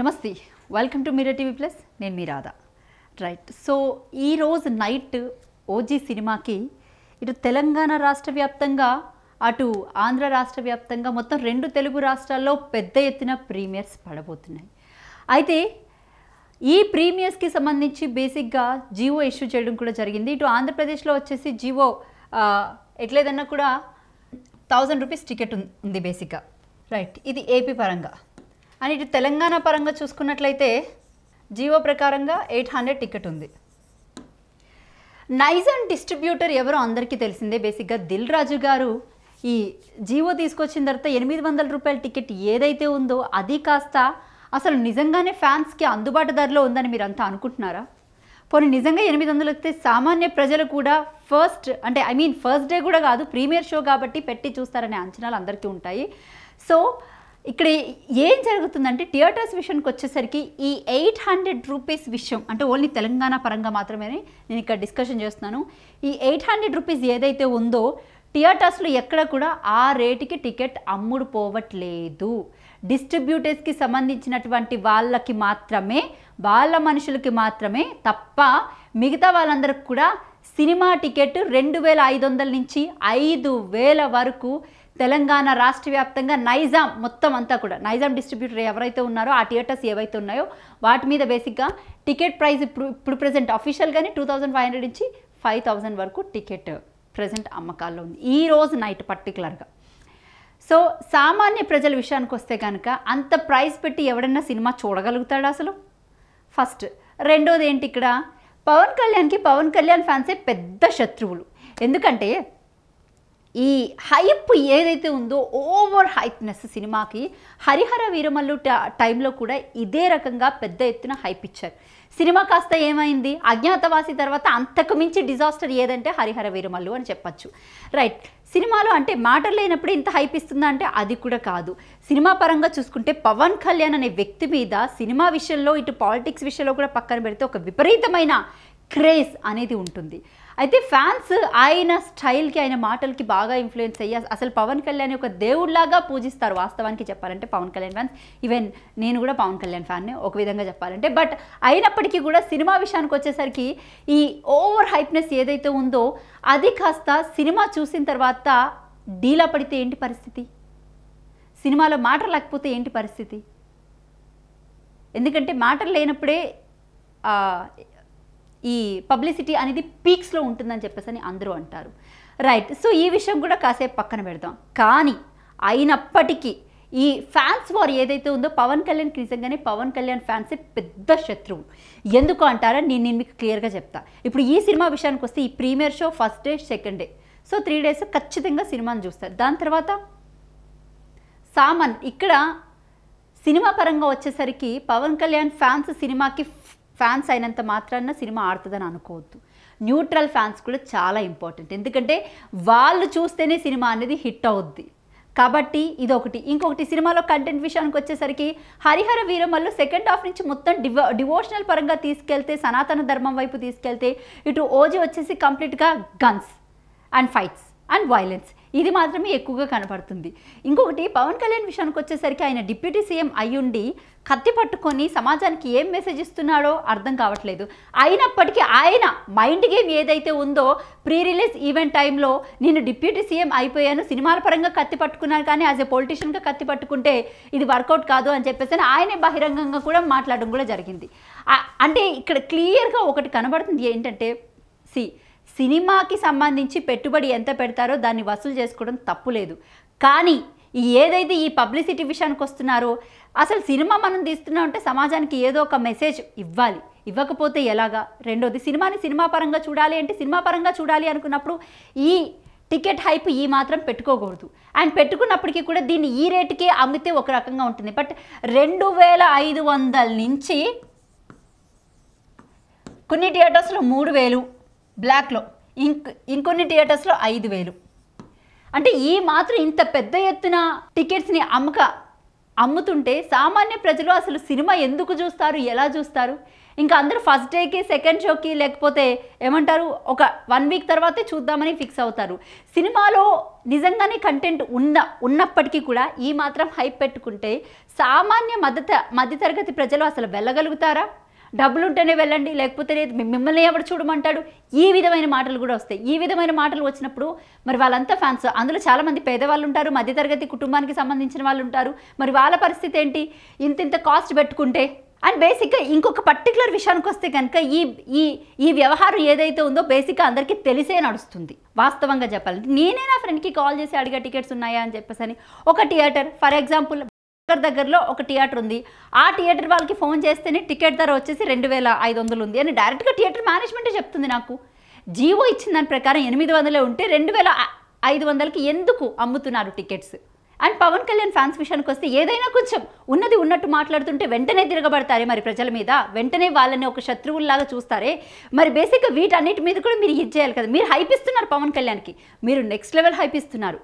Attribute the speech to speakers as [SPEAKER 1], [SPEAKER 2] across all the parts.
[SPEAKER 1] నమస్తే, welcome to mirror TV plus. నేను మీ Radha. Right, so ఈరోజు నైట్ ఓజీ సినిమాకి ఇటు తెలంగాణ రాష్ట్ర వ్యాప్తంగా అటు ఆంధ్ర రాష్ట్ర వ్యాప్తంగా మొత్తం 2 తెలుగు రాష్ట్రాల్లో పెద్ద ఎత్తున ప్రీమియర్స్ పడబోతున్నాయి. అయితే ఈ ప్రీమియర్స్కి సంబంధించి బేసిక్గా జియో ఇష్యూ చేయడం కూడా జరిగింది. ఇటు ఆంధ్రప్రదేశ్లో వచ్చేసి జియో ఎట్లేదన్నా కూడా 1000 రూపీస్ టికెట్ ఉంది బేసిక్గా. రైట్, ఇది ఏపీ పరంగా. అండ్ ఇటు తెలంగాణ పరంగా చూసుకున్నట్లయితే జియో ప్రకారంగా 800 టికెట్ ఉంది. నైజాం డిస్ట్రిబ్యూటర్ ఎవరో అందరికీ తెలిసిందే. బేసిక్గా దిల్ రాజు గారు ఈ జియో తీసుకొచ్చిన తర్వాత 800 రూపాయల టికెట్ ఏదైతే ఉందో అది కాస్త అసలు నిజంగానే ఫ్యాన్స్కి అందుబాటు ధరలో ఉందని మీరు అంతా అనుకుంటున్నారా? పోనీ నిజంగా 800 వస్తే సామాన్య ప్రజలు కూడా ఫస్ట్ డే కూడా కాదు, ప్రీమియర్ షో కాబట్టి పెట్టి చూస్తారనే అంచనాలు అందరికీ ఉంటాయి. సో ఇక్కడ ఏం జరుగుతుందంటే థియేటర్స్ విషయానికి వచ్చేసరికి ఈ 800 రూపీస్ విషయం అంటే ఓన్లీ తెలంగాణ పరంగా మాత్రమే నేను ఇక్కడ డిస్కషన్ చేస్తున్నాను. ఈ 800 రూపీస్ ఏదైతే ఉందో థియేటర్స్లో ఎక్కడ కూడా ఆ రేటుకి టికెట్ అమ్ముడు పోవట్లేదు. డిస్ట్రిబ్యూటర్స్కి సంబంధించినటువంటి వాళ్ళకి మాత్రమే, వాళ్ళ మనుషులకి మాత్రమే తప్ప మిగతా వాళ్ళందరికి కూడా సినిమా టికెట్ 2500 నుంచి 5000 వరకు తెలంగాణ రాష్ట్ర వ్యాప్తంగా నైజాం మొత్తం అంతా కూడా నైజాం డిస్ట్రిబ్యూటర్ ఎవరైతే ఉన్నారో ఆ థియేటర్స్ ఏవైతే ఉన్నాయో వాటి మీద బేసిక్గా టికెట్ ప్రైస్ ఇప్పుడు ప్రజెంట్ అఫీషియల్గానే 2500 నుంచి 5000 వరకు టికెట్ ప్రజెంట్ అమ్మకాల్లో ఉంది ఈ రోజు నైట్ పర్టికులర్గా. సో సామాన్య ప్రజల విషయానికి వస్తే కనుక అంత ప్రైస్ పెట్టి ఎవడన్నా సినిమా చూడగలుగుతాడా అసలు? ఫస్ట్. రెండోది ఏంటి, ఇక్కడ పవన్ కళ్యాణ్ ఫ్యాన్సే పెద్ద శత్రువులు. ఎందుకంటే ఈ హైప్ ఏదైతే ఉందో ఓవర్ హైప్నెస్ సినిమాకి హరిహర వీరమల్లు టైంలో కూడా ఇదే రకంగా పెద్ద ఎత్తున హైప్ ఇచ్చారు. సినిమా కాస్త ఏమైంది, అజ్ఞాతవాసి తర్వాత అంతకు మించి డిజాస్టర్ ఏదంటే హరిహర వీరమల్లు అని చెప్పచ్చు. రైట్, సినిమాలో అంటే మాటలు లేనప్పుడు ఇంత హైప్ ఇస్తుందా అంటే అది కూడా కాదు. సినిమా పరంగా చూసుకుంటే పవన్ కళ్యాణ్ అనే వ్యక్తి మీద సినిమా విషయంలో ఇటు పాలిటిక్స్ విషయంలో కూడా పక్కన పెడితే ఒక విపరీతమైన క్రేజ్ అనేది ఉంటుంది. అయితే ఫ్యాన్స్ ఆయన స్టైల్కి ఆయన మాటలకి బాగా ఇన్ఫ్లుయెన్స్ అయ్యి అసలు పవన్ కళ్యాణ్ ఒక దేవుళ్లాగా పూజిస్తారు. వాస్తవానికి చెప్పాలంటే పవన్ కళ్యాణ్ ఫ్యాన్స్, ఈవెన్ నేను కూడా పవన్ కళ్యాణ్ ఫ్యాన్నే ఒక విధంగా చెప్పాలంటే. బట్ అయినప్పటికీ కూడా సినిమా విషయానికి వచ్చేసరికి ఈ ఓవర్ హైప్నెస్ ఏదైతే ఉందో అది కాస్త సినిమా చూసిన తర్వాత డీలా పడితే ఏంటి పరిస్థితి, సినిమాలో మాటలు లేకపోతే ఏంటి పరిస్థితి? ఎందుకంటే మాటలు లేనప్పుడే ఈ పబ్లిసిటీ అనేది పీక్స్లో ఉంటుందని చెప్పేసి అని అందరూ అంటారు. రైట్, సో ఈ విషయం కూడా కాసేపు పక్కన పెడదాం. కానీ అయినప్పటికీ ఈ ఫ్యాన్స్ వార్ ఏదైతే ఉందో పవన్ కళ్యాణ్కి నిజంగానే పవన్ కళ్యాణ్ ఫ్యాన్సే పెద్ద శత్రువు. ఎందుకు అంటారా, నేను మీకు క్లియర్గా చెప్తా. ఇప్పుడు ఈ సినిమా విషయానికి వస్తే ఈ premiere show first day, second day, so 3 days ఖచ్చితంగా సినిమాని చూస్తారు. దాని తర్వాత ఇక్కడ సినిమా పరంగా వచ్చేసరికి పవన్ కళ్యాణ్ ఫ్యాన్స్ సినిమాకి ఫ్యాన్స్ అయినంత మాత్రాన సినిమా ఆడుతుందని అనుకోవద్దు. న్యూట్రల్ ఫ్యాన్స్ కూడా చాలా ఇంపార్టెంట్. ఎందుకంటే వాళ్ళు చూస్తేనే సినిమా అనేది హిట్ అవుద్ది కాబట్టి ఇదొకటి. ఇంకొకటి, సినిమాలో కంటెంట్ విషయానికి వచ్చేసరికి హరిహర వీరమల్లు సెకండ్ హాఫ్ నుంచి మొత్తం డివోషనల్ పరంగా తీసుకెళ్తే, సనాతన ధర్మం వైపు తీసుకెళ్తే, ఇటు ఓజీ వచ్చేసి కంప్లీట్గా guns and fights and violence ఇది మాత్రమే ఎక్కువగా కనపడుతుంది. ఇంకొకటి, పవన్ కళ్యాణ్ విషయానికి వచ్చేసరికి ఆయన డిప్యూటీ సీఎం అయ్యుండి కత్తి పట్టుకొని సమాజానికి ఏం మెసేజ్ ఇస్తున్నాడో అర్థం కావట్లేదు. అయినప్పటికీ ఆయన మైండ్ గేమ్ ఏదైతే ఉందో ప్రీ రిలీజ్ ఈవెంట్ టైంలో నేను డిప్యూటీ సీఎం అయిపోయాను, సినిమాల పరంగా కత్తి పట్టుకున్నాను, కానీ యాజ్ ఎ పొలిటీషియన్గా కత్తి పట్టుకుంటే ఇది వర్కౌట్ కాదు అని చెప్పేసి ఆయనే బహిరంగంగా కూడా మాట్లాడడం కూడా జరిగింది. అంటే ఇక్కడ క్లియర్గా ఒకటి కనబడుతుంది ఏంటంటే, సినిమాకి సంబంధించి పెట్టుబడి ఎంత పెడతారో దాన్ని వసూలు చేసుకోవడం తప్పులేదు. కానీ ఏదైతే ఈ పబ్లిసిటీ విషయానికి వస్తున్నారో అసలు సినిమా మనం తీస్తున్నామంటే సమాజానికి ఏదో ఒక మెసేజ్ ఇవ్వాలి, ఇవ్వకపోతే ఎలాగా? రెండోది, సినిమా పరంగా చూడాలి అంటే సినిమా పరంగా చూడాలి అనుకున్నప్పుడు ఈ టికెట్ హైప్ ఈ మాత్రం పెట్టుకోకూడదు. అండ్ పెట్టుకున్నప్పటికీ కూడా దీన్ని ఈ రేటుకే అమ్మితే ఒక రకంగా ఉంటుంది. బట్ 2500 నుంచి కొన్ని థియేటర్స్లో 3000 బ్లాక్లో, ఇంకొన్ని థియేటర్స్లో 5000. అంటే ఈ మాత్రం ఇంత పెద్ద ఎత్తున టికెట్స్ని అమ్ముతుంటే సామాన్య ప్రజలు అసలు సినిమా ఎందుకు చూస్తారు, ఎలా చూస్తారు? ఇంకా అందరూ ఫస్ట్ డేకి సెకండ్ షోకి లేకపోతే ఏమంటారు ఒక 1 వీక్ తర్వాతే చూద్దామని ఫిక్స్ అవుతారు. సినిమాలో నిజంగానే కంటెంట్ ఉన్నప్పటికీ కూడా ఈ మాత్రం హైప్ పెట్టుకుంటే సామాన్య మధ్యతరగతి ప్రజలు అసలు వెళ్ళగలుగుతారా? డబ్బులుంటేనే వెళ్ళండి, లేకపోతే మిమ్మల్ని ఎవరు చూడమంటాడు, ఈ విధమైన మాటలు కూడా వస్తాయి. ఈ విధమైన మాటలు వచ్చినప్పుడు మరి వాళ్ళంతా ఫ్యాన్స్, అందులో చాలామంది పేదవాళ్ళు ఉంటారు, మధ్యతరగతి కుటుంబానికి సంబంధించిన వాళ్ళు ఉంటారు. మరి వాళ్ళ పరిస్థితి ఏంటి? ఇంత కాస్ట్ పెట్టుకుంటే. అండ్ బేసిక్గా ఇంకొక పర్టికులర్ విషయానికి వస్తే కనుక ఈ వ్యవహారం ఏదైతే ఉందో బేసిక్గా అందరికీ తెలిసే నడుస్తుంది. వాస్తవంగా చెప్పాలంటే నేనే నా ఫ్రెండ్కి కాల్ చేసి అడిగా టికెట్స్ ఉన్నాయా అని చెప్పేసి. ఒక థియేటర్ ఫర్ ఎగ్జాంపుల్ దగ్గరలో ఒక థియేటర్ ఉంది, ఆ థియేటర్ వాళ్ళకి ఫోన్ చేస్తేనే టికెట్ ధర వచ్చేసి 2500 ఉంది అని డైరెక్ట్గా థియేటర్ మేనేజ్మెంటే చెప్తుంది నాకు. జీవో ఇచ్చిన దాని ప్రకారం 800 ఉంటే 2500కి ఎందుకు అమ్ముతున్నారు tickets? And Pawan Kalyan fans విషయానికి వస్తే ఏదైనా కొంచెం ఉన్నది ఉన్నట్టు మాట్లాడుతుంటే వెంటనే తిరగబడతారే మరి ప్రజల మీద, వెంటనే వాళ్ళని ఒక శత్రువుల్లాగా చూస్తారే. మరి బేసిక్గా వీటన్నిటి మీద కూడా మీరు ఇది చేయాలి కదా. మీరు హైప్ ఇస్తున్నారు పవన్ కళ్యాణ్కి, మీరు నెక్స్ట్ లెవెల్ హైప్ ఇస్తున్నారు,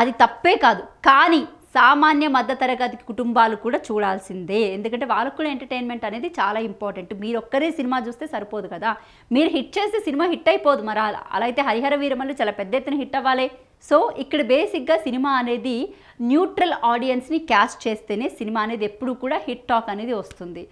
[SPEAKER 1] అది తప్పే కాదు. కానీ సామాన్య మధ్యతరగతి కుటుంబాలు కూడా చూడాల్సిందే, ఎందుకంటే వాళ్ళకు కూడా ఎంటర్టైన్మెంట్ అనేది చాలా ఇంపార్టెంట్. మీరు ఒక్కరే సినిమా చూస్తే సరిపోదు కదా, మీరు హిట్ చేస్తే సినిమా హిట్ అయిపోదు. మరి అలా అయితే హరిహర వీరమల్లు చాలా పెద్ద ఎత్తున హిట్ అవ్వాలి. సో ఇక్కడ బేసిక్గా సినిమా అనేది న్యూట్రల్ ఆడియన్స్ని క్యాస్ట్ చేస్తేనే సినిమా అనేది ఎప్పుడు కూడా హిట్ టాక్ అనేది వస్తుంది.